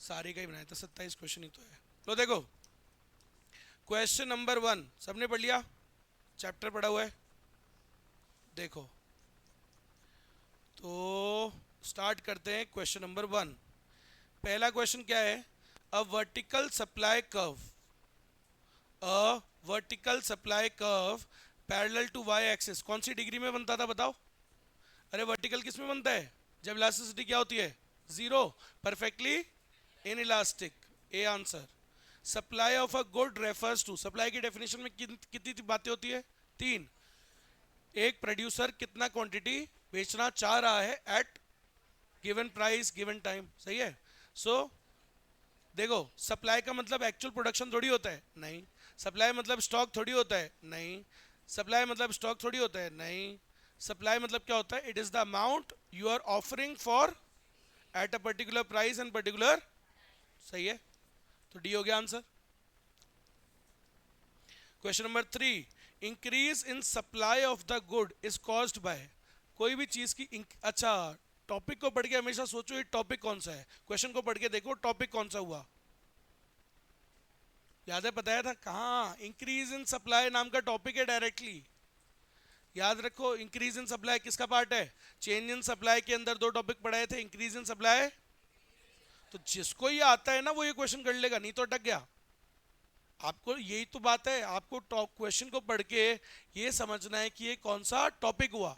सारे का ही बनाया था, 27 क्वेश्चन ही तो है। तो देखो क्वेश्चन नंबर 1 सबने पढ़ लिया, चैप्टर पढ़ा हुआ है। देखो तो स्टार्ट करते हैं क्वेश्चन नंबर 1। पहला क्वेश्चन क्या है? A vertical supply curve, a vertical supply curve parallel to y axis कौन सी डिग्री में बनता था बताओ? अरे वर्टिकल किस में बनता है जब इलास्टिसिटी क्या होती है? Zero, perfectly inelastic. A answer. Supply of a good refers to, supply की डेफिनेशन में कितनी बातें होती है? तीन। एक प्रोड्यूसर कितना क्वांटिटी बेचना चाह रहा है at given price given time, सही है। सो देखो सप्लाई का मतलब एक्चुअल प्रोडक्शन थोड़ी होता है, नहीं। सप्लाई मतलब स्टॉक थोड़ी होता है, नहीं। सप्लाई मतलब स्टॉक थोड़ी होता है, नहीं। सप्लाई मतलब क्या होता है? It is the amount you are offering for at a particular price and particular, सही है। तो डी हो गया answer. Question number 3, increase in supply of the good is caused by, कोई भी चीज की अच्छा, टॉपिक को पढ़ के हमेशा सोचो ये टॉपिक कौन सा है। क्वेश्चन को पढ़ के देखो टॉपिक कौन सा हुआ, याद है? बताया था कहाँ? इंक्रीज इन सप्लाई नाम का टॉपिक है डायरेक्टली। याद रखो इंक्रीज इन सप्लाई किसका पार्ट है? चेंज इन सप्लाई के अंदर दो टॉपिक पढ़ाए थे, इंक्रीज इन सप्लाई। तो जिसको ये आता है ना वो ये क्वेश्चन कर लेगा, नहीं तो अटक गया। आपको यही तो बात है, आपको क्वेश्चन को पढ़ के ये समझना है कि ये कौन सा टॉपिक हुआ,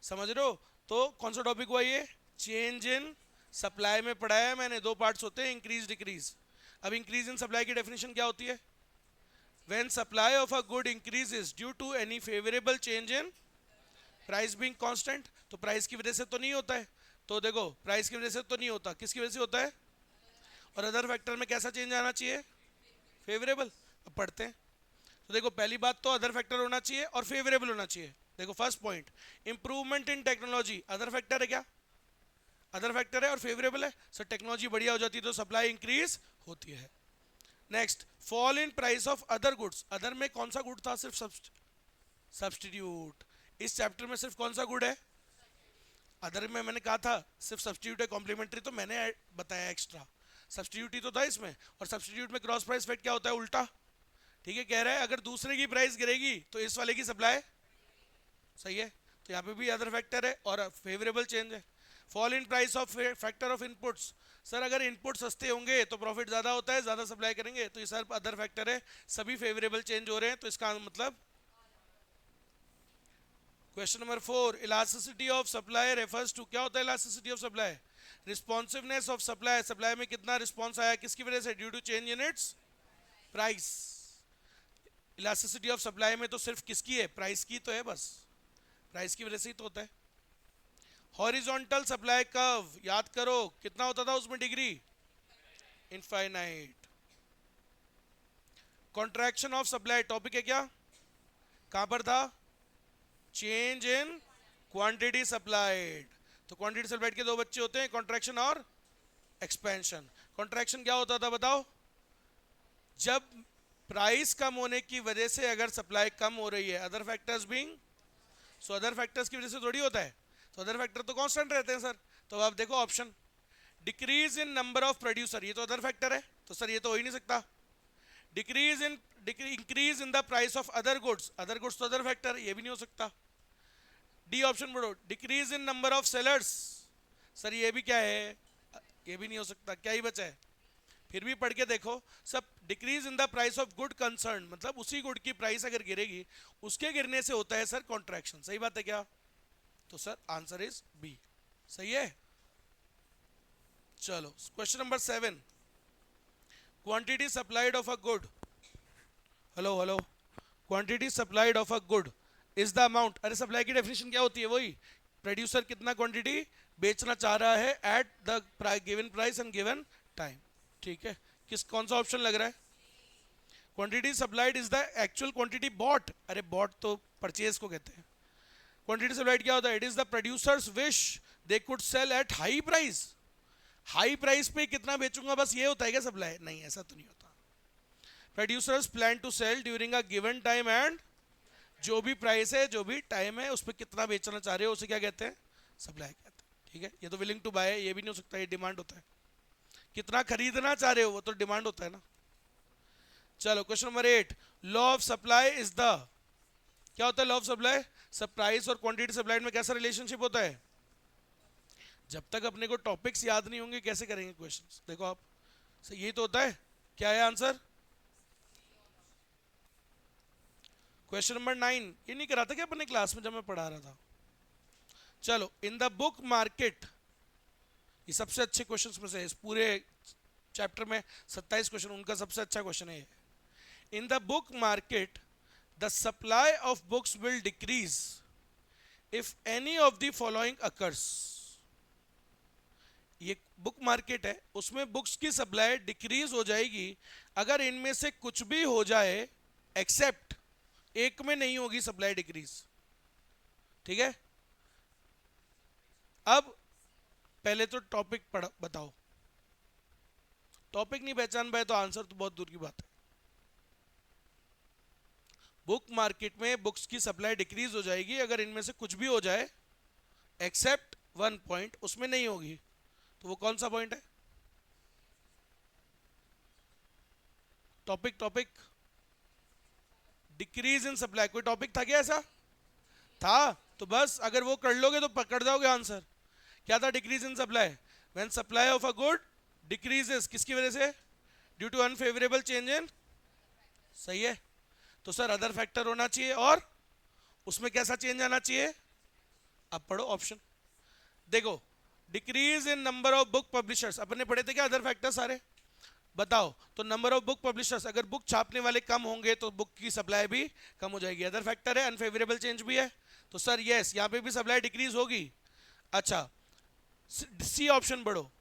समझ रहे हो? तो कौन सा टॉपिक हुआ ये? चेंज इन सप्लाई में पढ़ाया है मैंने, दो पार्ट्स होते हैं, इंक्रीज डिक्रीज। अब इंक्रीज इन सप्लाई की डेफिनेशन क्या होती है? when supply of a good increases due to any favorable change in price being constant, तो प्राइस की वजह से तो नहीं होता है। तो देखो प्राइस की वजह से तो नहीं होता, किसकी वजह से होता है? और अदर फैक्टर में कैसा चेंज आना चाहिए? फेवरेबल। अब पढ़ते हैं। तो देखो पहली बात तो अदर फैक्टर होना चाहिए और फेवरेबल होना चाहिए। देखो first point, improvement in technology other factor है क्या? अदर फैक्टर है और फेवरेबल है, सर टेक्नोलॉजी बढ़िया हो जाती है तो सप्लाई इंक्रीज होती है। Next, fall in price of other goods, other में कौन सा गुड था? सिर्फ सब्सटीट्यूट। इस चैप्टर में सिर्फ कौन सा गुड है? अदर में मैंने कहा था सिर्फ सब्सटीट्यूट है, कॉम्प्लीमेंट्री तो मैंने बताया एक्स्ट्रा, सब्सटीट्यूट ही तो था इसमें। और सब्सटीट्यूट में क्रॉस प्राइस इफेक्ट क्या होता है? उल्टा। ठीक है, कह रहा है अगर दूसरे की प्राइस गिरेगी तो इस वाले की सप्लाई, सही है। तो यहाँ पे भी अदर फैक्टर है और फेवरेबल चेंज है। Fall in price of factor of inputs, sir अगर इनपुट सस्ते होंगे तो प्रॉफिट ज्यादा होता है, ज्यादा सप्लाई करेंगे, तो ये सर अदर फैक्टर है। सभी फेवरेबल चेंज हो रहे हैं तो इसका मतलब। Question number 4, elasticity of supply refers to, क्या होता है elasticity of supply? Responsiveness of supply, supply में कितना रिस्पॉन्स आया किसकी वजह से? Due to change in its price. Elasticity of supply में तो सिर्फ किसकी है? प्राइस की तो है बस, प्राइस की वजह से ही तो होता है। हॉरिजॉन्टल सप्लाई कर्व याद करो कितना होता था उसमें degree? Infinite. Contraction of supply topic है क्या? कहां पर था? Change in quantity supplied. तो क्वांटिटी सप्लाइड के दो बच्चे होते हैं, कॉन्ट्रैक्शन और एक्सपेंशन। कॉन्ट्रैक्शन क्या होता था बताओ? जब प्राइस कम होने की वजह से अगर सप्लाई कम हो रही है, other factors being, so other factors की वजह से थोड़ी होता है, तो अदर फैक्टर तो कांस्टेंट रहते हैं सर। तो आप देखो option, decrease in number of producer, ये तो अदर फैक्टर है, तो सर ये तो हो ही नहीं सकता। Decrease in increase in the price of other goods तो अदर फैक्टर, ये भी नहीं हो सकता। डी ऑप्शन पढ़ो, decrease in number of sellers, sir ये भी क्या है? ये भी नहीं हो सकता। क्या ही बचा है? फिर भी पढ़ के देखो सब, decrease in the price of good concern, मतलब उसी गुड की प्राइस अगर गिरेगी उसके गिरने से होता है सर कॉन्ट्रैक्शन, सही बात है क्या? तो सर आंसर इज बी, सही है। चलो question number 7, quantity supplied of a good, hello hello, quantity supplied of a good is the amount, अरे सप्लाई की डेफिनेशन क्या होती है? वही, प्रोड्यूसर कितना क्वांटिटी बेचना चाह रहा है at the given price and given time. ठीक है, किस कौन सा ऑप्शन लग रहा है? Quantity supplied is the actual quantity bought, अरे बॉट तो परचेज को कहते हैं। क्वांटिटी सप्लाइड क्या होता है? It is the producers wish they could sell at high price, high price पे कितना बेचूंगा बस ये होता है क्या सप्लाई? नहीं, ऐसा तो नहीं होता। Producers plan to sell during a given time and, जो भी प्राइस है जो भी टाइम है उस पर कितना बेचना चाह रहे हो उसे क्या कहते हैं? सप्लाई कहते हैं। ठीक है, ये तो विलिंग टू बाय है, ये भी नहीं हो सकता, ये डिमांड होता है। कितना खरीदना चाह रहे हो, वो तो डिमांड होता है ना। चलो question number 8, law of supply is the, क्या होता है लॉ ऑफ सप्लाई? सब प्राइस और क्वांटिटी सप्लाइड में कैसा रिलेशनशिप होता है? जब तक अपने को टॉपिक्स याद नहीं होंगे कैसे करेंगे क्वेश्चंस? देखो आप, ये तो होता है। क्या है आंसर? क्वेश्चन नंबर 9, ये नहीं करा था क्या अपने क्लास में जब मैं पढ़ा रहा था? चलो, इन द बुक मार्केट, ये सबसे अच्छे क्वेश्चंस में से है इस पूरे चैप्टर में 27 क्वेश्चन, उनका सबसे अच्छा क्वेश्चन है। In the book market the supply of books will decrease if any of the following occurs. ये बुक मार्केट है, उसमें बुक्स की सप्लाई डिक्रीज हो जाएगी अगर इनमें से कुछ भी हो जाए, एक्सेप्ट एक में नहीं होगी सप्लाई डिक्रीज। ठीक है, अब पहले तो टॉपिक बताओ। टॉपिक नहीं पहचान पाए तो आंसर तो बहुत दूर की बात है। बुक मार्केट में बुक्स की सप्लाई डिक्रीज हो जाएगी अगर इनमें से कुछ भी हो जाए, एक्सेप्ट वन पॉइंट, उसमें नहीं होगी। तो वो कौन सा पॉइंट है? Topic topic decrease in supply, कोई टॉपिक था क्या ऐसा? था, तो बस अगर वो कर लोगे तो पकड़ जाओगे आंसर। क्या था decrease in supply? When supply of a good decreases, किसकी वजह से? Due to unfavourable change in, सही है। तो सर अदर फैक्टर होना चाहिए, और उसमें कैसा चेंज आना चाहिए? अब पढ़ो ऑप्शन, देखो, decrease in number of book publishers, अपने पढ़े थे क्या अदर फैक्टर सारे? बताओ तो नंबर ऑफ बुक पब्लिशर्स, अगर बुक छापने वाले कम होंगे तो बुक की सप्लाई भी कम हो जाएगी, अदर फैक्टर है, अनफेवरेबल चेंज भी है। तो सर यस, यहाँ पे भी सप्लाई डिक्रीज होगी। अच्छा, सी ऑप्शन बढ़ो,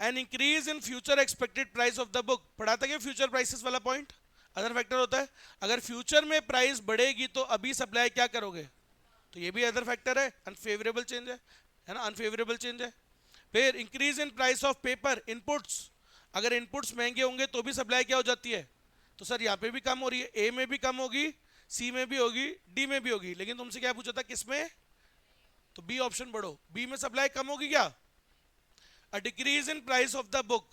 an increase in future expected price of the book, पढ़ा था क्या फ्यूचर प्राइसेस वाला पॉइंट? अदर फैक्टर होता है, अगर फ्यूचर में प्राइस बढ़ेगी तो अभी सप्लाई क्या करोगे? तो ये भी अदर फैक्टर है, अनफेवरेबल चेंज है ना, अनफेवरेबल चेंज है। फिर increase in price of paper inputs, अगर इनपुट्स महंगे होंगे तो भी सप्लाई क्या हो जाती है? तो सर यहाँ पे भी कम हो रही है, ए में भी कम होगी, सी में भी होगी, डी में भी होगी, लेकिन तुमसे क्या पूछा था किस में? तो बी ऑप्शन बढ़ो, बी में सप्लाई कम होगी क्या? A decrease in price of the book,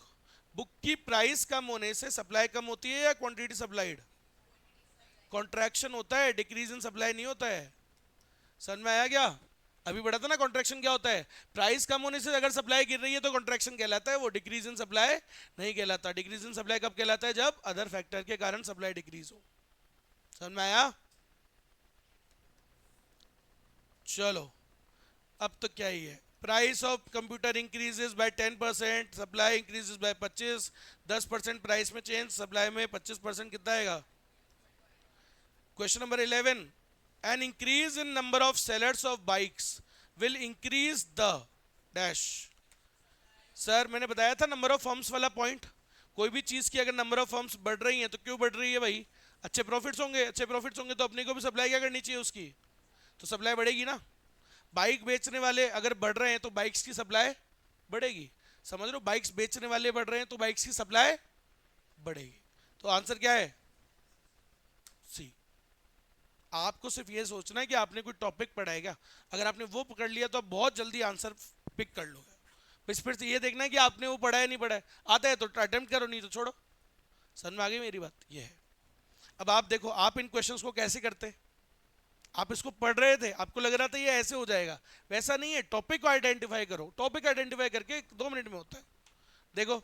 book की प्राइस कम होने से सप्लाई कम होती है या क्वांटिटी सप्लाइड? कॉन्ट्रैक्शन होता है, डिक्रीज इन सप्लाई नहीं होता है। समझ में आया क्या? अभी बढ़ा था ना कॉन्ट्रैक्शन क्या होता है, प्राइस कम होने से अगर सप्लाई गिर रही है तो कॉन्ट्रैक्शन कहलाता है, वो डिक्रीज इन सप्लाई नहीं कहलाता। डिक्रीज इन सप्लाई कब कहलाता है? जब अदर फैक्टर के कारण सप्लाई डिक्रीज हो। समझ में आया? चलो, अब तो क्या ही है, price of computer increases by 10%, supply increases by 25, 10% price में चेंज, सप्लाई में 25% कितना आएगा? Question number 11, an increase in number of sellers of bikes will increase the dash। Sir मैंने बताया था नंबर ऑफ फर्म्स वाला पॉइंट, कोई भी चीज की अगर नंबर ऑफ फर्म्स बढ़ रही हैं तो क्यों बढ़ रही है भाई? अच्छे प्रॉफिट्स होंगे, अच्छे प्रॉफिट्स होंगे तो अपने को भी सप्लाई क्या करनी चाहिए उसकी? तो सप्लाई बढ़ेगी ना। बाइक बेचने वाले अगर बढ़ रहे हैं तो बाइक्स की सप्लाई बढ़ेगी, समझ लो, बाइक्स बेचने वाले बढ़ रहे हैं तो बाइक्स की सप्लाई बढ़ेगी। तो आंसर क्या है? सी। आपको सिर्फ ये सोचना है कि आपने कोई टॉपिक पढ़ाएगा, अगर आपने वो पकड़ लिया तो आप बहुत जल्दी आंसर पिक कर लोगे। बस फिर से ये देखना है कि आपने वो पढ़ा है नहीं पढ़ा है, आता है तो अटेम्प्ट करो, नहीं तो छोड़ो। समझ में आ गई मेरी बात? ये है। अब आप देखो आप इन क्वेश्चंस को कैसे करते, आप इसको पढ़ रहे थे, आपको लग रहा था ये ऐसे हो जाएगा, वैसा नहीं है। टॉपिक को आइडेंटिफाई करो, टॉपिक आइडेंटिफाई करके 2 मिनट में होता है। देखो,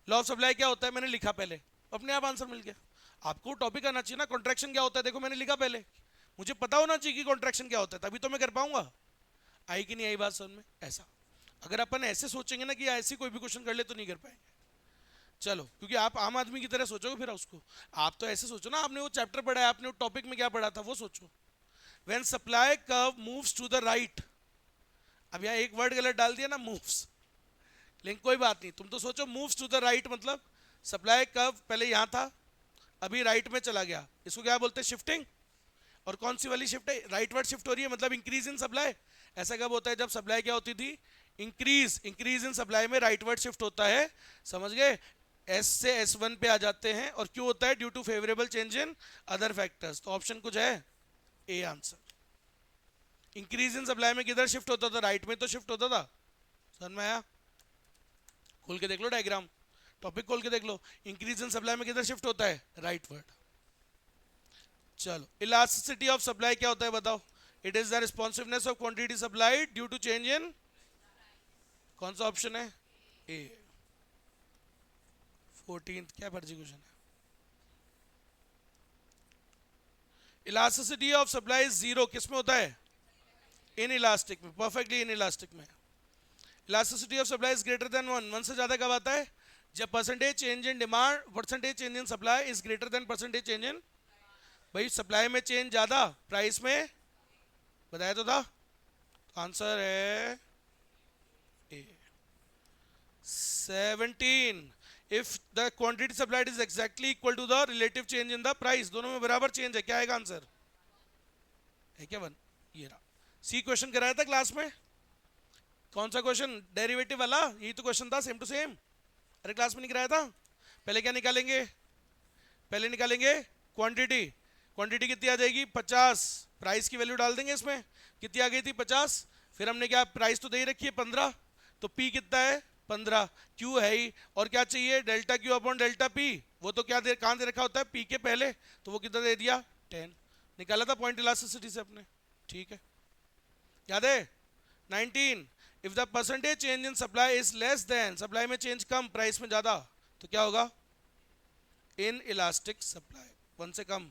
लॉ ऑफ सप्लाई क्या होता है मैंने लिखा पहले, अपने आप आंसर मिल गया। आपको टॉपिक आना चाहिए ना, कॉन्ट्रैक्शन क्या होता है, देखो मैंने लिखा पहले, मुझे पता होना चाहिए कि कॉन्ट्रैक्शन क्या होता है, तभी तो मैं कर पाऊंगा। आई कि नहीं आई बात समझ में? ऐसा अगर अपन ऐसे सोचेंगे ना कि ऐसे कोई भी क्वेश्चन कर ले तो नहीं कर पाएंगे। चलो, क्योंकि आप आम आदमी की तरह सोचोगे फिर उसको, आप तो ऐसे सोचो ना, आपने वो चैप्टर पढ़ा है, आपने वो टॉपिक में क्या पढ़ा था वो सोचो। When supply curve moves to the right, अब यहाँ एक वर्ड गलत डाल दिया ना, मूव्स, लेकिन कोई बात नहीं, तुम तो सोचो मूव्स टू द राइट मतलब सप्लाई कर्व पहले यहाँ था, अभी राइट में चला गया, इसको क्या बोलते हैं? शिफ्टिंग। और कौन सी वाली शिफ्ट है? राइटवर्ड शिफ्ट हो रही है, मतलब इंक्रीज इन सप्लाई। ऐसा कब होता है? जब सप्लाई क्या होती थी? इंक्रीज। इंक्रीज इन सप्लाई में राइटवर्ड शिफ्ट होता है, समझ गए? एस से S1 पे आ जाते हैं, और क्यों होता है? Due to favourable change in other factors. तो ऑप्शन कुछ है, A answer. Increase in supply में किधर शिफ्ट होता था? राइट में तो शिफ्ट होता था। समझ में आया? खोल के देख लो डायग्राम, टॉपिक खोल के देख लो, इंक्रीज इन सप्लाई में किधर शिफ्ट होता है, राइट वर्ड। चलो, इलास्टिसिटी ऑफ सप्लाई क्या होता है बताओ। It is the responsiveness of quantity supplied due to change in, कौन सा ऑप्शन है, ए। 14th क्या फर्जी क्वेश्चन है। इलास्टिसिटी ऑफ सप्लाई जीरो किस में होता है, इन इलास्टिक में, परफेक्टली इन इलास्टिक में। Elasticity of supply is greater then one, one से ज्यादा कब आता है, जब percentage change in demand, percentage change in supply is greater then percentage change इन, भाई सप्लाई में चेंज ज्यादा, प्राइस में, बताया तो था, आंसर है A. 17, if the quantity supplied is exactly equal to the relative change in the price, दोनों में बराबर चेंज है, क्या आएगा आंसर, है क्या वन, ये रहा। सी क्वेश्चन कराया था क्लास में, कौन सा क्वेश्चन, डेरिवेटिव वाला, यही तो क्वेश्चन था, सेम टू सेम। अरे क्लास में नहीं कराया था। पहले क्या निकालेंगे, पहले निकालेंगे क्वांटिटी, क्वांटिटी कितनी आ जाएगी 50, प्राइस की वैल्यू डाल देंगे इसमें, कितनी आ गई थी 50, फिर हमने क्या, प्राइस तो दे ही रखी है 15, तो पी कितना है 15, क्यू है ही, और क्या चाहिए delta Q upon delta P, वो तो क्या दे, कहाँ दे रखा होता है पी के पहले, तो वो कितना दे दिया 10, निकाला था पॉइंट इलास्टिसिटी से अपने, ठीक है, याद है। 19, if the percentage change in supply is less than, supply में चेंज कम प्राइस में ज्यादा, तो क्या होगा, इन इलास्टिक सप्लाई, वन से कम।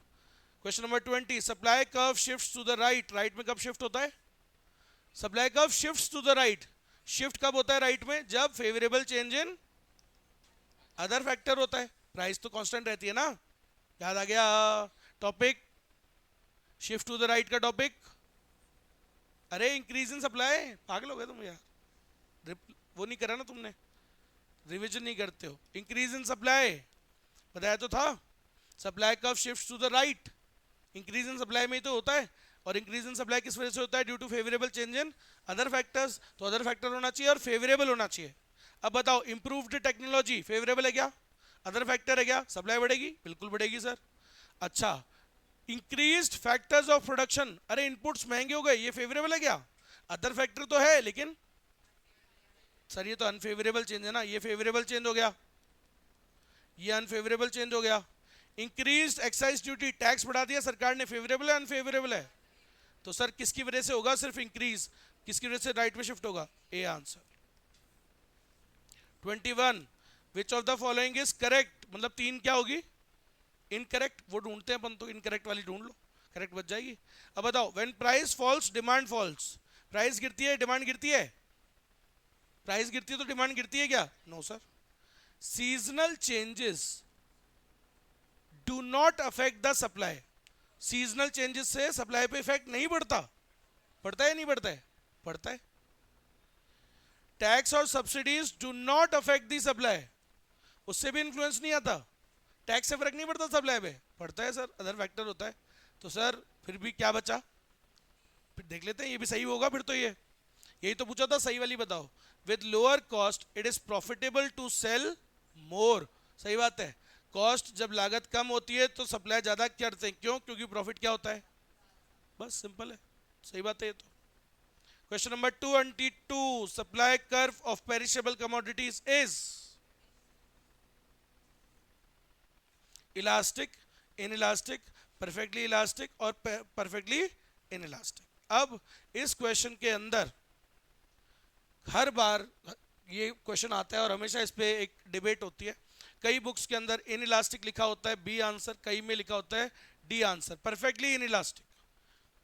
Question number 20, supply curve shift to the right, right में कब शिफ्ट होता है, supply curve shift to the right, shift कब होता है राइट में, जब favourable change in other factor होता है, प्राइस तो कांस्टेंट रहती है ना, याद आ गया topic, shift to the right का टॉपिक। अरे इंक्रीज इन सप्लाई, पागल हो गए तुम यार, वो नहीं करा ना तुमने, रिवीजन नहीं करते हो। इंक्रीज इन सप्लाई बताया तो था, supply curve shift to the right, increase in supply में ही तो होता है, और इंक्रीज इन सप्लाई किस वजह से होता है, due to favourable change in other factors, तो अदर फैक्टर होना चाहिए और फेवरेबल होना चाहिए। अब बताओ, इंप्रूव्ड टेक्नोलॉजी फेवरेबल है क्या, अदर फैक्टर है क्या, सप्लाई बढ़ेगी, बिल्कुल बढ़ेगी सर। अच्छा, इंक्रीज्ड फैक्टर्स ऑफ प्रोडक्शन, अरे इनपुट्स महंगे हो गए, ये फेवरेबल है क्या, अदर फैक्टर तो है लेकिन, सर ये तो अनफेवरेबल चेंज है ना, ये फेवरेबल चेंज हो गया, ये अनफेवरेबल चेंज हो गया। इंक्रीज्ड एक्साइज ड्यूटी, टैक्स बढ़ा दिया सरकार ने, फेवरेबल है अनफेवरेबल है, तो सर किसकी वजह से होगा, सिर्फ इंक्रीज, किसकी वजह से राइट में शिफ्ट होगा, A answer. 21, which of the following is correct, मतलब तीन क्या होगी, इनकरेक्ट, वो ढूंढते हैं अपन तो, इनकरेक्ट वाली ढूंढ लो, करेक्ट बच जाएगी। अब बताओ, when price falls demand falls, price गिरती है डिमांड गिरती है, प्राइस गिरती है तो डिमांड गिरती है क्या, no sir. Seasonal changes do not affect the supply, seasonal changes से सप्लाई पे इफेक्ट नहीं पड़ता, पड़ता है नहीं पड़ता है, पड़ता है। टैक्स और subsidies do not affect the supply, उससे भी इन्फ्लुएंस नहीं आता, टैक्स से फर्क नहीं पड़ता सप्लाई पे, पड़ता है सर, अदर फैक्टर होता है, तो सर फिर भी क्या बचा, फिर देख लेते हैं, ये भी सही होगा फिर तो, ये यही तो पूछा था, सही वाली बताओ। With lower cost it is profitable to sell more, सही बात है, कॉस्ट जब लागत कम होती है तो सप्लाई ज्यादा करते हैं, क्यों, क्योंकि प्रॉफिट क्या होता है, बस सिंपल है, सही बात है ये तो। Question number 22, supply curve of perishable commodities is elastic, in elastic, perfectly elastic और परफेक्टली इन इलास्टिक। अब इस क्वेश्चन के अंदर हर बार ये क्वेश्चन आता है और हमेशा इस पे एक डिबेट होती है, कई बुक्स के अंदर इन इलास्टिक लिखा होता है बी आंसर, कई में लिखा होता है D answer, perfectly in elastic,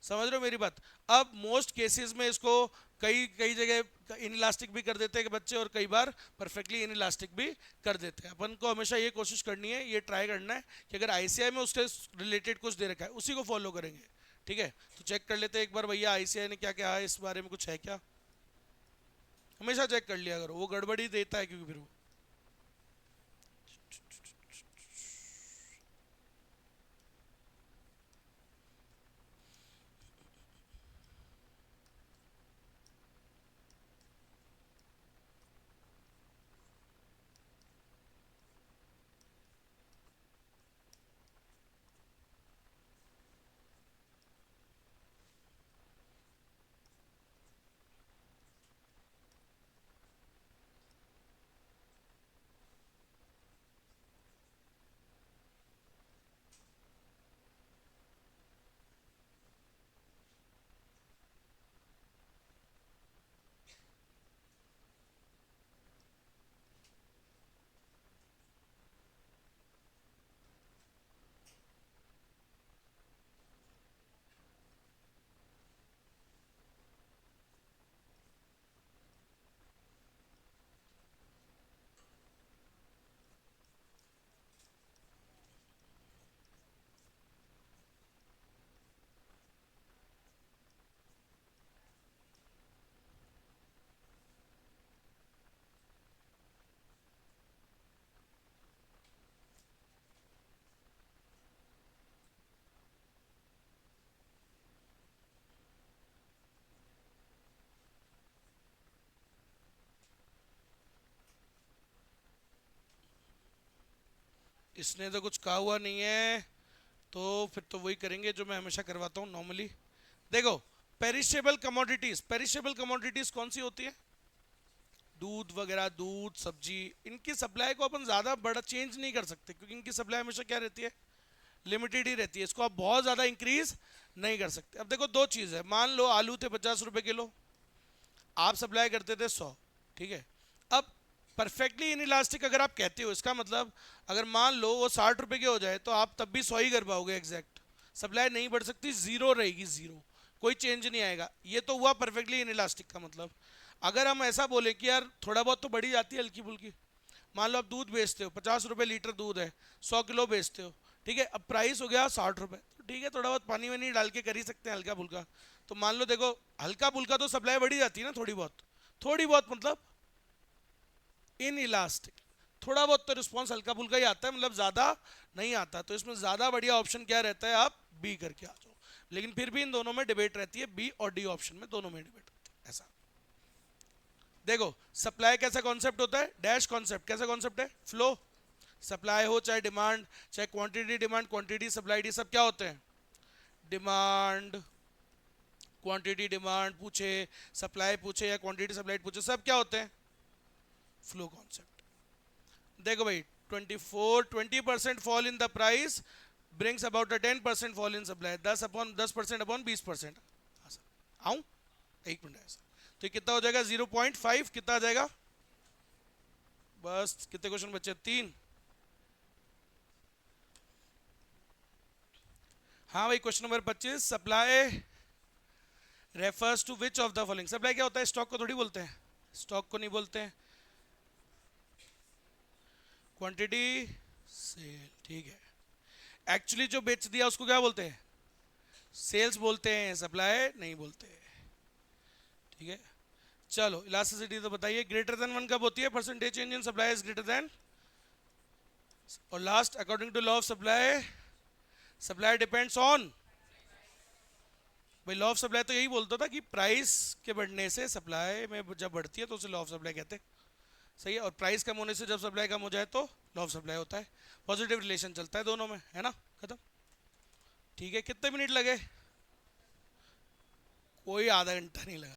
समझ रहे हो मेरी बात। अब मोस्ट केसेस में इसको कई कई जगह इन इलास्टिक भी कर देते हैं बच्चे, और कई बार परफेक्टली इन इलास्टिक भी कर देते हैं। अपन को हमेशा ये कोशिश करनी है, ये ट्राई करना है कि अगर आईसीआई में उससे रिलेटेड कुछ दे रखा है उसी को फॉलो करेंगे, ठीक है। तो चेक कर लेते हैं एक बार भैया आईसीआई ने क्या क्या है इस बारे में, कुछ है क्या, हमेशा चेक कर लिया करो, वो गड़बड़ी देता है क्योंकि फिर वो इसने तो कुछ कहा हुआ नहीं है, तो फिर तो वही करेंगे जो मैं हमेशा करवाता हूँ नॉर्मली। देखो, पेरिशेबल कमोडिटीज, पेरिशेबल कमोडिटीज कौन सी होती है? दूध वगैरह, दूध, सब्जी, इनकी सप्लाई को अपन ज़्यादा बड़ा चेंज नहीं कर सकते, क्योंकि इनकी सप्लाई हमेशा क्या रहती है? लिमिटेड ही रहती है। इसको आप बहुत ज़्यादा इंक्रीज नहीं कर सकते। अब देखो, दो चीज़ है। मान लो आलू थे 50 रुपये किलो, आप सप्लाई करते थे 100, ठीक है। अब परफेक्टली इन इलास्टिक अगर आप कहते हो, इसका मतलब अगर मान लो वो 60 रुपये के हो जाए तो आप तब भी 100 ही कर पाओगे एग्जैक्ट। सप्लाई नहीं बढ़ सकती, जीरो रहेगी, जीरो, कोई चेंज नहीं आएगा। ये तो हुआ परफेक्टली इन इलास्टिक का मतलब। अगर हम ऐसा बोले कि यार थोड़ा बहुत तो बढ़ी जाती है हल्की फुल्की, मान लो आप दूध बेचते हो, 50 रुपये लीटर दूध है, 100 किलो बेचते हो, ठीक है। अब प्राइस हो गया 60 रुपये, तो ठीक है, थोड़ा बहुत पानी वानी डाल के कर ही सकते हैं हल्का फुल्का। तो मान लो देखो, हल्का फुल्का तो सप्लाई बढ़ी जाती है ना, थोड़ी बहुत, थोड़ी बहुत मतलब इन इलास्टिक, थोड़ा बहुत तो रिस्पॉन्स हल्का फुल्का ही आता है, मतलब ज़्यादा नहीं आता। तो इसमें ज़्यादा बढ़िया ऑप्शन क्या रहता है? आप बी करके आ जाओ। लेकिन फिर भी इन दोनों में डिबेट रहती है, बी और डी ऑप्शन में, दोनों में डिबेट रहती है ऐसा। देखो, सप्लाई कैसा कॉन्सेप्ट होता है? Dash concept. कैसा कॉन्सेप्ट है? फ्लो। सप्लाई हो चाहे डिमांड, चाहे क्वांटिटी डिमांड, क्वांटिटी सप्लाई, ये सब क्या होते हैं? डिमांड, क्वांटिटी डिमांड पूछे, सप्लाई पूछे या क्वांटिटी सप्लाई पूछे, सब क्या होते हैं? Flow concept. देखो भाई, 20% fall in the price brings about a 10% fall in supply, 10% upon 20%। आऊं, एक मिनट ऐसा, तो कितना हो जाएगा? 0.5, कितना आ जाएगा? बस कितने क्वेश्चन बचे? 3। हाँ भाई, question number 25, supply refers to which of the following. Supply क्या होता है? स्टॉक को थोड़ी बोलते हैं, स्टॉक को नहीं बोलते हैं। क्वांटिटी, सेल, ठीक है। एक्चुअली जो बेच दिया उसको क्या बोलते हैं? सेल्स बोलते हैं, सप्लाई नहीं बोलते, ठीक है। चलो, इलास्टिसिटी तो बताइए, ग्रेटर देन 1 कब होती है? Percentage change in supply is greater than. और last, according to law of supply, supply depends on. भाई, लॉ ऑफ सप्लाई तो यही बोलता था कि प्राइस के बढ़ने से सप्लाई में जब बढ़ती है तो उसे लॉ ऑफ सप्लाई कहते हैं, सही है। और प्राइस कम होने से जब सप्लाई कम हो जाए तो लॉ ऑफ सप्लाई होता है। पॉजिटिव रिलेशन चलता है दोनों में, है ना? खत्म। ठीक है, कितने मिनट लगे? कोई आधा घंटा नहीं लगा।